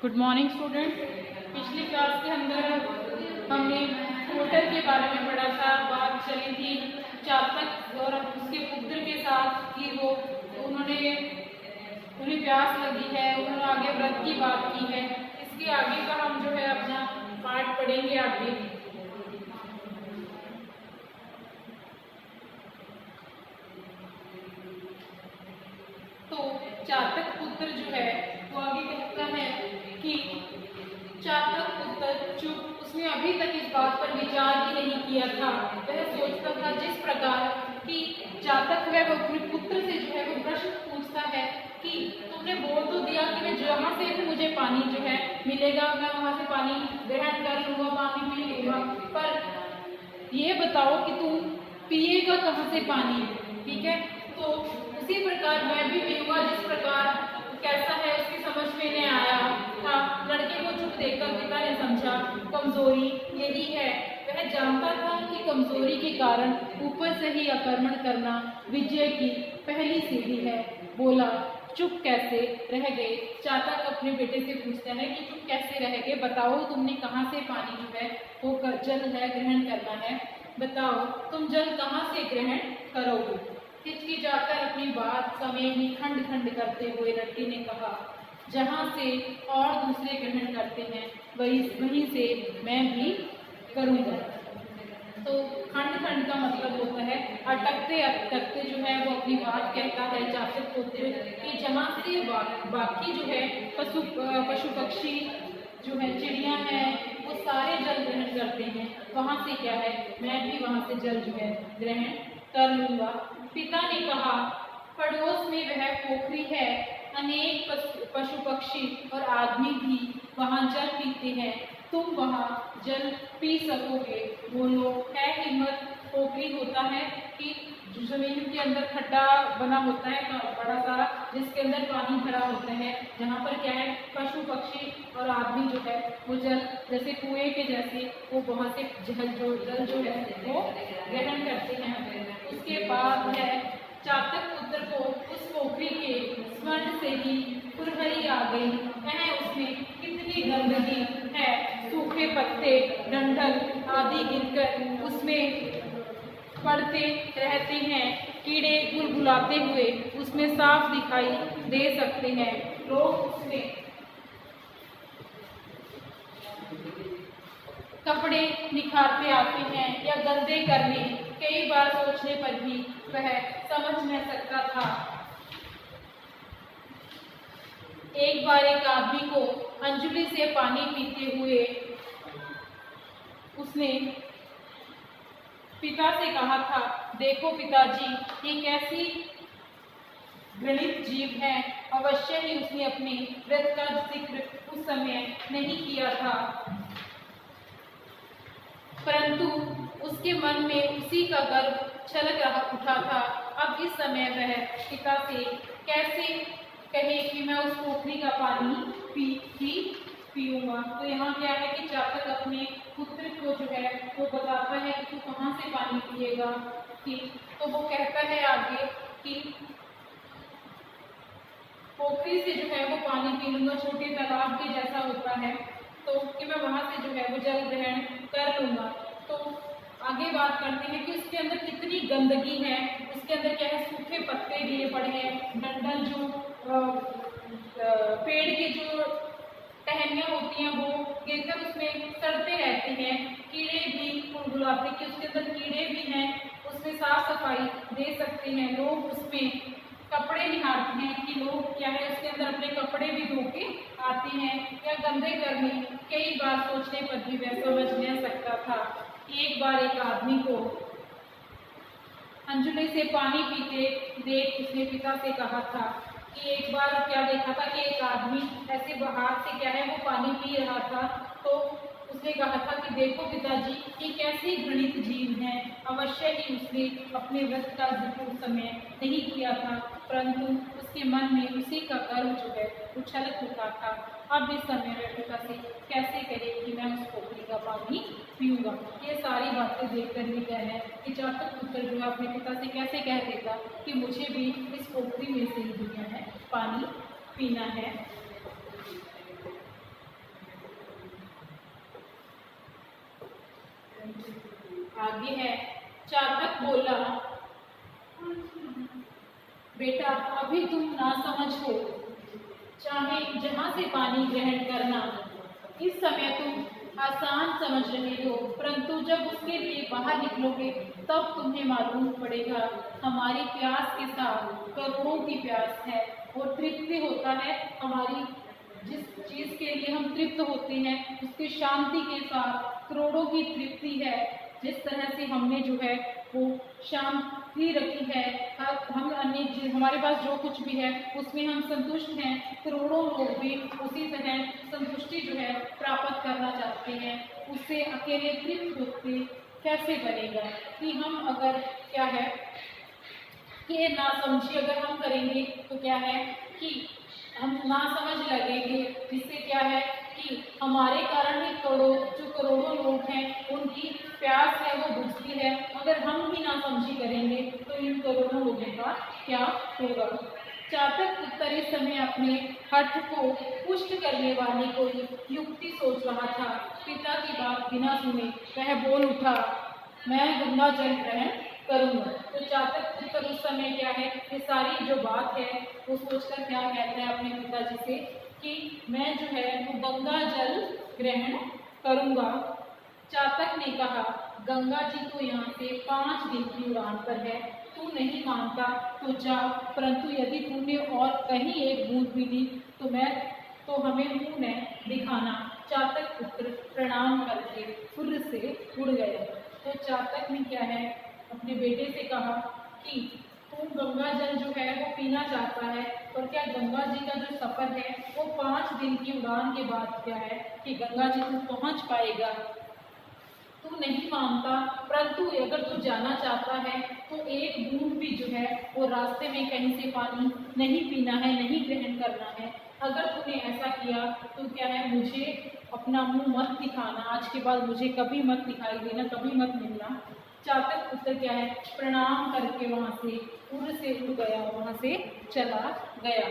Good morning student. पिछली class के अंदर हमने पोटर के बारे में पढ़ा था। बात चली थी चातक और उसके पुत्र के साथ कि वो उन्हें प्यास लगी है, उन्होंने आगे व्रत की बात की है। इसके आगे का हम जो है अपना पाठ पढ़ेंगे आगे। तो चातक पुत्र जो है वो आगे कहता है कि चातक पुत्र चुप, उसने अभी तक इस बात पर विचार ही नहीं किया था। वह सोचता था जिस प्रकार कि चातक है वो अपने पुत्र से जो है वो प्रश्न पूछता है कि तुमने बोल तो दिया कि मैं जहाँ से भी मुझे पानी जो है मिलेगा मैं वहाँ से पानी ग्रहण कर लूँगा, पानी पी लूँगा, पर ये बताओ कि तुम पिएगा कहाँ से पानी। ठीक है, तो उसी प्रकार मैं भी पीऊँगा जिस प्रकार कैसा है उसकी समझ में नहीं आया था। लड़के को चुप देखकर पिता ने समझा कमजोरी यही है। वह जानता था कि कमजोरी के कारण ऊपर से ही आक्रमण करना विजय की पहली सीढ़ी है। बोला चुप कैसे रह गए। चातक अपने बेटे से पूछता है कि चुप कैसे रह गए, बताओ तुमने कहाँ से पानी जो है वो जल है ग्रहण करना है, बताओ तुम जल कहाँ से ग्रहण करोगे। हिचकिचाकर अपनी बात समय ही खंड खंड करते हुए लड़के ने कहा जहाँ से और दूसरे ग्रहण करते हैं वहीं से मैं भी करूँगा। तो खंड खंड का मतलब होता है अटकते अटकते जो है वो अपनी बात कहता है चातक पुत्र कि जहाँ से बाकी जो है पशु पक्षी जो है चिड़िया है वो सारे जल ग्रहण करते हैं, वहाँ से क्या है मैं भी वहाँ से जल जो है ग्रहण कर लूँगा। पिता ने कहा पड़ोस में वह पोखरी है, अनेक पशु पक्षी और आदमी भी वहाँ जल पीते हैं, तुम वहाँ जल पी सकोगे। बोलो है हिम्मत। पोखरी होता है कि जमीन के अंदर खड्डा बना होता है बड़ा सारा जिसके अंदर पानी भरा होता है, जहाँ पर क्या है पशु पक्षी और आदमी जो है वो जल जैसे कुएं के जैसे वो वहाँ से जल जो है वो ग्रहण करते हैं। उसके बाद है चातक पुत्र को उस पोखरी के स्वर्ण से ही फुरहरी आ गई। वह उसमें कितनी गंदगी है, सूखे पत्ते डंठल आदि गिरकर उसमें पड़ते रहते हैं, कीड़े गुलगुलाते हुए उसमें साफ दिखाई दे सकते हैं। लोग उसमें कपड़े निखारते आते हैं या गंदे करने, कई बार सोचने पर भी वह समझ न सकता था। एक बार एक आदमी को अंजुली से पानी पीते हुए उसने पिता से कहा था देखो पिताजी ये कैसी घृणित जीव है। अवश्य ही उसने अपने व्रत का जिक्र उस समय नहीं किया था, परंतु उसके मन में उसी का गर्व छलक उठा था। अब इस समय वह पिता से कैसे कहे कि मैं उस पोखरी का पानी पीऊँगा। तो यहाँ क्या है कि चातक अपने पुत्र को जो है वो बताता है कि तू कहाँ से पानी पिएगा। ठीक, तो वो कहता है आगे कि पोखरी से जो है वो पानी पी लूँगा, छोटे तालाब के जैसा होता है, तो कि मैं वहाँ से जो है वो जल ग्रहण कर लूँगा। तो आगे बात करते हैं कि उसके अंदर कितनी गंदगी है। उसके अंदर क्या है सूखे पत्ते गिरे पड़े हैं, डंठल जो पेड़ के जो टहनियाँ होती हैं वो गिरकर उसमें सड़ते रहते हैं, कीड़े भी गुलगुलाते कि उसके अंदर कीड़े भी हैं, उसमें साफ सफाई दे सकते हैं। लोग उसमें कपड़े निहारते हैं कि लोग क्या है उसके अंदर अपने कपड़े भी धो के आते हैं या गंदे करने, कई बार सोचने पर भी वह समझ नहीं सकता था। एक बार एक आदमी को अंजुली से पानी पीते देख उसने पिता से कहा था कि एक बार क्या देखा था कि एक आदमी ऐसे हाथ से क्या है वो पानी पी रहा था, तो उसने कहा था कि देखो पिताजी ये कैसी घृणित जीव है। अवश्य ही उसने अपने व्रत का जिक्र उस समय नहीं किया था, परंतु उसके मन में उसी का गर्व जो है उछलक उठा था। अब इस समय वह पिता से कैसे कहे कि मैं उस पोखरी का पानी पीऊँगा। ये सारी बातें देखकर ही क्या है कि चातक पुत्र जो है अपने पिता से कैसे कह देगा कि मुझे भी इस पोखरी में से ही जो है पानी पीना है। आगे है, चातक बोला, बेटा अभी तुम नासमझ हो, चाहे जहाँ से पानी ग्रहण करना। इस समय तुम आसान समझ रहे हो, परंतु जब उसके लिए बाहर निकलोगे तब तुम्हें मालूम पड़ेगा हमारी प्यास के साथ करोड़ों की प्यास है, और तृप्ति होता है हमारी जिस चीज के लिए हम तृप्त होते हैं उसकी शांति के साथ करोड़ों की तृप्ति है। जिस तरह से हमने जो है वो शांति रखी है, हम अन्य हमारे पास जो कुछ भी है उसमें हम संतुष्ट हैं, करोड़ों लोग भी उसी तरह संतुष्टि जो है प्राप्त करना चाहते हैं। उससे अकेले तृप्त होते कैसे बनेगा कि हम अगर क्या है कि ना समझी अगर हम करेंगे तो क्या है कि हम ना समझ लगेंगे, जिससे क्या है कि हमारे कारण ही करोड़ों लोग हैं उनकी प्यास है वो बुझती है। अगर हम भी ना समझी करेंगे तो इन करोड़ों लोगों का क्या होगा। चातक पुत्र इस समय अपने हठ को पुष्ट करने वाली कोई युक्ति सोच रहा था। पिता की बात बिना सुने वह बोल उठा, मैं गंगा जल ग्रहण करूंगा। तो चातक पुत्र उस समय क्या है ये सारी जो बात है वो सोचकर क्या कहता है अपने पिताजी से कि मैं जो है वो गंगा जल ग्रहण करूंगा। चातक ने कहा, गंगा जी तो यहाँ से 5 दिन की उड़ान पर है, तू नहीं मानता तो जा, परंतु यदि तूने और कहीं एक बूंद भी ली तो हमें मुंह न दिखाना। चातक पुत्र प्रणाम करके फुर्र से उड़ गया। तो चातक ने क्या है अपने बेटे से कहा कि तू गंगा जल जो है वो पीना चाहता है, और क्या गंगा जी का जो सफर है वो 5 दिन की उड़ान के बाद क्या है कि गंगा जी तू पहुंच पाएगा। तू नहीं मानता, परंतु अगर तू जाना चाहता है तो एक बूंद भी जो है वो रास्ते में कहीं से पानी नहीं पीना है, नहीं ग्रहण करना है। अगर तूने ऐसा किया तो क्या है मुझे अपना मुंह मत दिखाना, आज के बाद मुझे कभी मत दिखाई देना, कभी मत मिलना। चातक पुत्र क्या है प्रणाम करके वहां से उड़ गया, वहां से चला गया।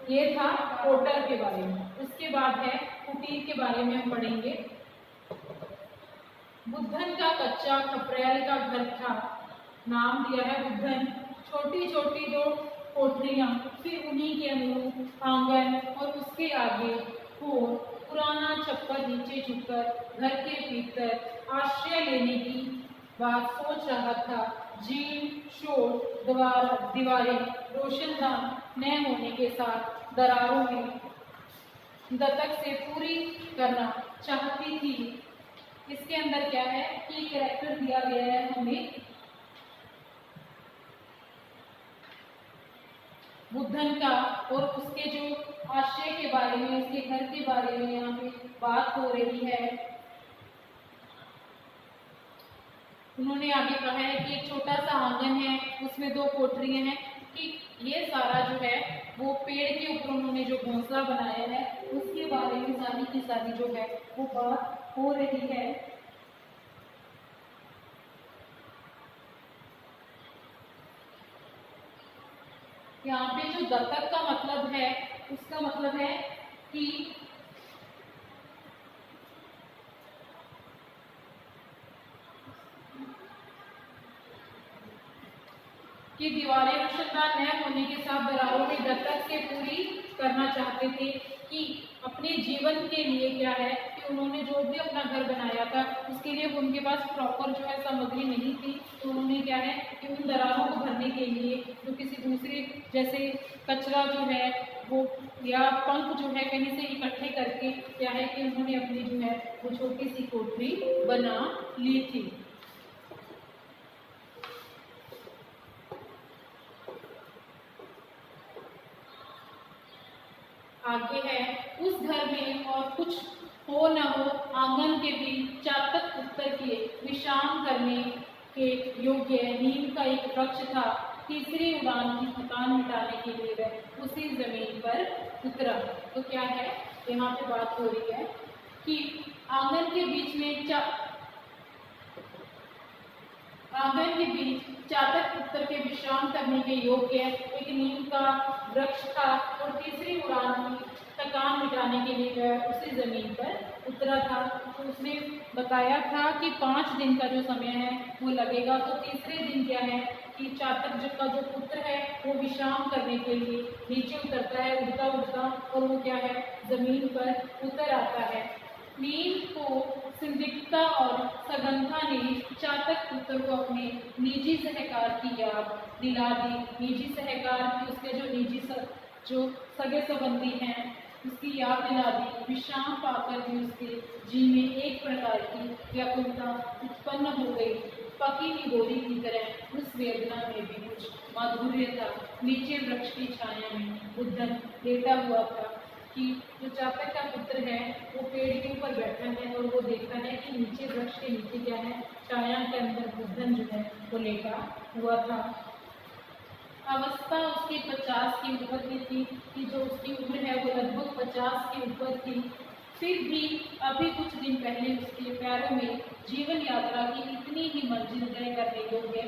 ये था होटल के बारे में। उसके बाद है कुटीर के बारे में हम पढ़ेंगे। बुद्धन का कच्चा खपरेल का घर था, नाम दिया है बुद्धन। छोटी छोटी 2 कोठरियां, फिर उन्हीं के अनुरूप आंगन और उसके आगे हो पुराना छप्पर नीचे झुककर घर के भीतर आश्रय लेने की बात सोच रहा था। जीर्ण शोर दीवारें रोशनदान न होने के साथ दरारों में दतक से पूरी करना चाहती थी। इसके अंदर क्या है कि कैरेक्टर दिया गया है हमें बुद्धन का, और उसके जो आश्रय के बारे में, उसके घर के बारे में यहाँ पे बात हो रही है। उन्होंने आगे कहा है कि एक छोटा सा आंगन है, उसमें 2 कोठरियां हैं, कि ये सारा जो है वो पेड़ के ऊपर उन्होंने जो घोंसला बनाया है उसके बारे में सारी की सारी जो है वो बात हो रही है। यहाँ पे जो दत्तक का मतलब है उसका मतलब है कि दीवारें रोशनदान न होने के साथ दरारों में दत्तक से पूरी करना चाहते थे। कि अपने जीवन के लिए क्या है कि उन्होंने जो भी अपना घर बनाया था उसके लिए उनके पास प्रॉपर जो है सामग्री नहीं थी, तो उन्होंने क्या है कि उन दरारों को भरने के लिए जो किसी दूसरे जैसे कचरा जो है वो या पंख जो है कहीं से इकट्ठे करके क्या है कि उन्होंने अपनी जो है वो छोटी सी कोठरी बना ली थी। आगे है, उस घर में और कुछ हो न हो आंगन के बीच चातक पुत्र के विश्राम करने के योग्य नीम का एक वृक्ष था। तीसरी उड़ान की थकान मिटाने के लिए वह उसी जमीन पर उतरा। तो क्या है यहाँ पे बात हो रही है कि आंगन के बीच चातक पुत्र के विश्राम करने के योग्य एक नीम का वृक्ष था, और तीसरी उड़ान की थकान मिटाने खाने के लिए वह उसी ज़मीन पर उतरा था। तो उसने बताया था कि 5 दिन का जो समय है वो लगेगा। तो तीसरे दिन क्या है कि चातक जी का जो पुत्र है वो विश्राम करने के लिए नीचे उतरता है, उड़ता उड़ता, और वो क्या है ज़मीन पर उतर आता है। नील को संदिग्धता और सघनता ने चातक पुत्र को अपने निजी सहकार की याद दिला दी। निजी सहकार की उसके जो सगे संबंधी हैं उसकी याद दिला दी। विश्राम पाकर भी उसके जी में एक प्रकार की व्याकुलता उत्पन्न हो गई। पकी हुई डोरी की तरह उस वेदना में भी कुछ माधुर्य था। नीचे वृक्ष की छाया में बुद्धन लेटा हुआ था कि जो चातक का पुत्र है वो पेड़ के ऊपर बैठा है और वो देखता है कि नीचे वृक्ष के नीचे क्या है, छाया के अंदर बुद्धन जो है वो लेटा हुआ था। अवस्था उसकी 50 की ऊपर की थी कि जो उसकी उम्र है वो लगभग 50 के ऊपर थी। फिर भी अभी कुछ दिन पहले उसके पैरों में जीवन यात्रा की इतनी ही मंजिल तय करने योग्य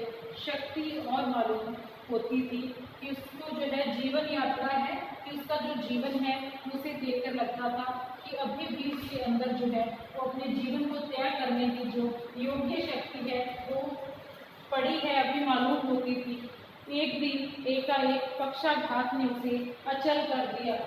शक्ति और मालूम होती थी कि उसको जो है जीवन यात्रा है कि उसका जो जीवन है उसे देखकर लगता था कि अभी भी उसके अंदर जो है वो अपने जीवन को तय करने की जो योग्य शक्ति है वो पड़ी है, अभी मालूम होती थी। एक दिन एकाएक पक्षाघात ने उसे अचल कर दिया।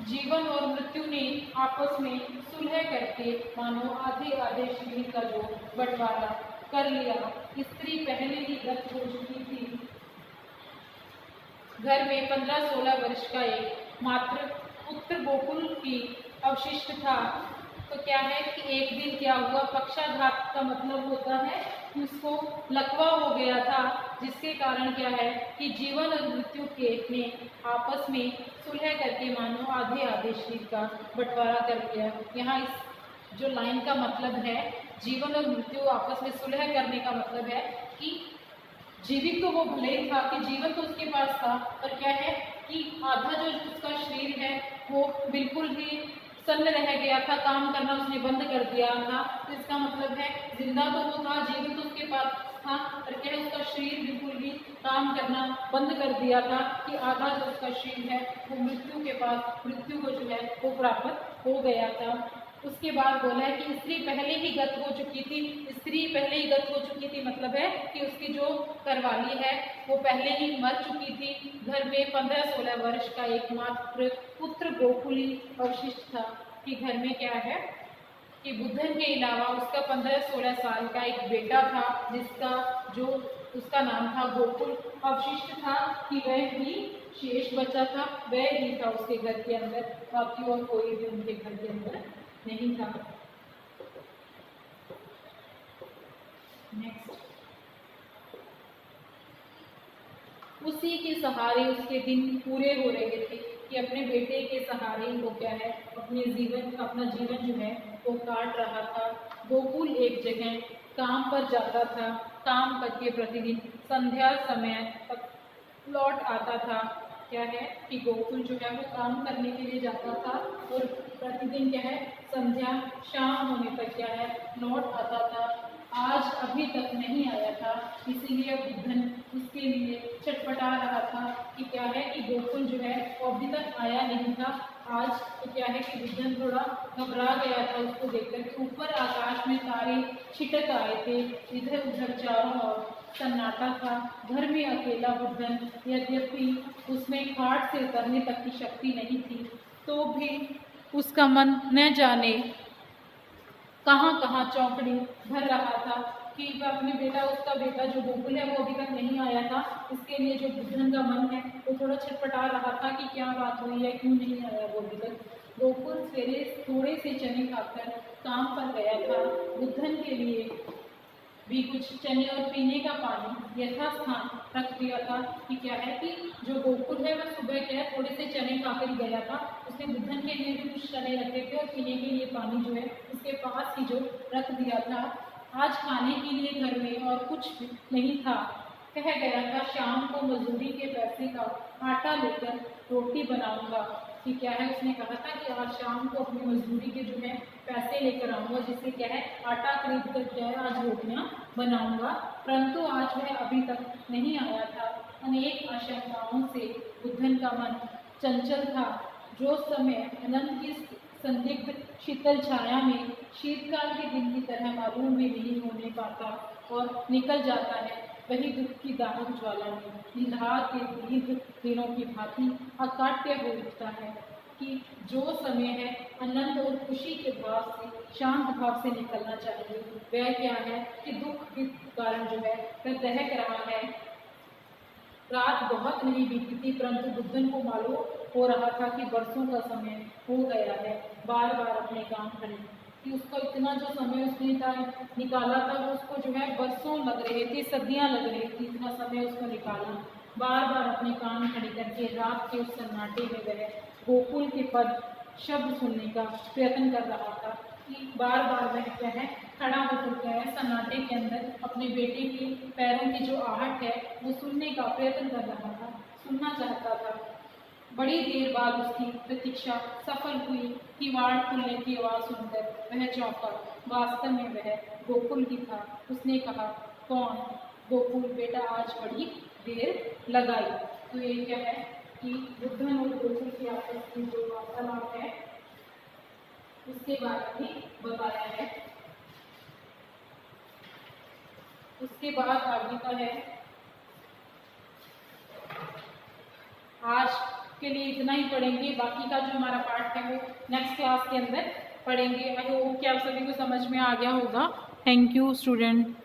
जीवन और मृत्यु ने आपस में सुलह करके मानो आधे आधे शरीर का जो बंटवारा कर लिया। स्त्री पहले ही गत हो चुकी थी। घर में 15-16 वर्ष का एक मात्र पुत्र गोकुल की अवशिष्ट था। तो क्या है कि एक दिन क्या हुआ, पक्षाघात का मतलब होता है कि उसको लकवा हो गया था, जिसके कारण क्या है कि जीवन और मृत्यु के ने आपस में सुलह करके मानो आधे आधे शरीर का बंटवारा कर लिया। यहाँ इस जो लाइन का मतलब है जीवन और मृत्यु आपस में सुलह करने का मतलब है कि जीवित तो वो भले ही था कि जीवन तो उसके पास था, पर क्या है कि आधा जो उसका शरीर है वो बिल्कुल भी सन्न रह गया था, काम करना उसने बंद कर दिया था। तो इसका मतलब है जिंदा तो वो था, जीवित तो उसके पास था, पर क्या है उसका शरीर बिल्कुल भी काम करना बंद कर दिया था कि आधा जो उसका शरीर है वो मृत्यु के पास, मृत्यु को जो है वो प्राप्त हो गया था। उसके बाद बोला है कि स्त्री पहले ही गत हो चुकी थी। स्त्री पहले ही गत हो चुकी थी मतलब है कि उसकी जो करवाली है वो पहले ही मर चुकी थी। घर में 15-16 वर्ष का एकमात्र पुत्र गोकुली अवशिष्ट था। कि घर में क्या है कि बुद्धन के अलावा उसका 15-16 साल का एक बेटा था जिसका जो उसका नाम था गोकुल अवशिष्ट था कि वह ही शेष बचा था, वह ही था उसके घर के अंदर, बाकी और कोई भी उनके घर के अंदर नहीं था। नेक्स्ट, उसी के सहारे उसके दिन पूरे हो रहे थे कि अपने बेटे के सहारे वो क्या है अपना जीवन जो है वो काट रहा था। गोकुल एक जगह काम पर जाता था, काम करके प्रतिदिन संध्या समय तक लौट आता था। क्या है कि गोकुल जो है वो काम करने के लिए जाता था और प्रतिदिन क्या है संध्या शाम होने तक क्या है लौट आता था। आज अभी तक नहीं आया था, इसीलिए बुद्धन उसके लिए छटपटा रहा था कि क्या है कि गोकुल जो है वो अभी तक आया नहीं था। आज तो क्या है कि बुद्धन थोड़ा घबरा गया था उसको देखकर कि ऊपर आकाश में तारे छिटक आए थे, इधर उधर चारों ओर सन्नाटा था। घर में अकेला बुद्धन, यद्यपि उसमें खाट से उतरने तक की शक्ति नहीं थी, तो भी उसका मन न जाने कहाँ कहाँ चौकड़ी भर रहा था कि वह अपने उसका बेटा जो गोकुल है वो अभी तक नहीं आया था। इसके लिए जो बुद्धन का मन है वो थोड़ा छटपटा रहा था कि क्या बात हुई है, क्यों नहीं आया वो अभी तक। गोकुल सवेरे थोड़े से चने खाकर काम पर गया था। बुद्धन के लिए भी कुछ चने और पीने का पानी यथास्थान रख दिया था कि क्या है कि जो गोकुल है वह सुबह क्या है थोड़े से चने खाकर गया था। उसने बुद्धन के लिए भी कुछ चने रखे थे और पीने के लिए पानी जो है उसके पास ही जो रख दिया था। आज खाने के लिए घर में और कुछ नहीं था। कह गया था शाम को मजदूरी के पैसे का आटा लेकर रोटी बनाऊंगा। कि क्या है उसने कहा था कि आज शाम को अपनी मजदूरी के जो है पैसे लेकर आऊंगा, जिससे क्या है आटा खरीद कर क्या है आज रोटियां बनाऊंगा। परंतु आज वह अभी तक नहीं आया था। अनेक आशंकाओं से बुद्धन का मन चंचल था। जो समय अनंत की संदिग्ध शीतल छाया में शीतकाल के दिन की तरह मालूम भी नहीं होने पाता और निकल जाता है, वही दुख की दाहक ज्वाला में निधार के दीर्घ दिनों की भांति अकाट्य हो उठता है कि जो समय है आनंद और खुशी के भाव से शांत भाव से निकलना चाहिए, वह क्या है कि दुख के कारण जो है वह दहक रहा है। रात बहुत नहीं बीती थी, परंतु बुद्धन को मालूम हो रहा था कि वर्षों का समय हो गया है। बार बार अपने काम खड़े कि उसको इतना जो समय उसने निकाला था वो उसको जो है वर्षों लग रहे थे, सदियां लग रही थी, इतना समय उसको निकालना। बार बार अपने कान खड़े करके रात के उस सन्नाटे में वह गोकुल के पद शब्द सुनने का प्रयत्न कर रहा था कि बार बार वह क्या है खड़ा होकर क्या है सन्नाटे के अंदर अपने बेटे के पैरों की जो आहट है वो सुनने का प्रयत्न कर रहा था, सुनना चाहता था। बड़ी देर बाद उसकी प्रतीक्षा सफल हुई। किवाड़ खुलने की आवाज़ सुनकर वह चौंका। वास्तव में वह गोकुल ही था। उसने कहा, कौन? गोकुल बेटा, आज बड़ी देर लगाई। तो ये क्या है कि बुद्धन और गोकुल की आपस की जो वार्तालाप है उसके बारे में बताया है। उसके बाद आगे का है, आज के लिए इतना ही पढ़ेंगे, बाकी का जो हमारा पार्ट है वो नेक्स्ट क्लास के अंदर पढ़ेंगे। आई होप कि आप सभी को समझ में आ गया होगा। Thank you student.